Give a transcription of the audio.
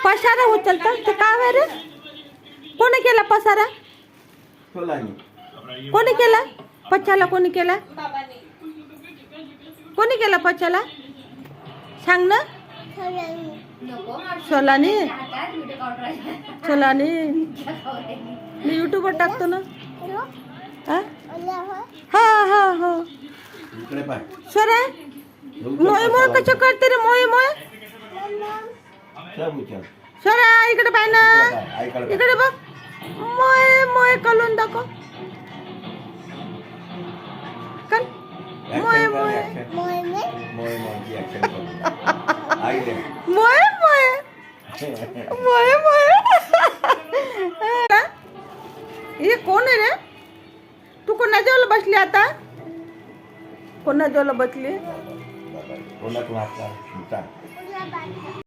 पसारा उचलता ते काय रे? कोणी केला पसारा? कोणी केला पचाला? कोणी केला? कोणी केला पचाला? सांग ना. सोलानी. सोलानी मी यूट्यूबवर टाकतो ना. हा हा हा सोरा मोय मोय कसं करते रे? मोय मोय सोरा इकडे पाय ना. इकडे बघ. मोय मोय कलून दाखव. कल मोय मोय मोय मोय मोय मोय. हे कोण आहे रे? तू कोणाजवळ बसली आता? कोणाजवळ बसली?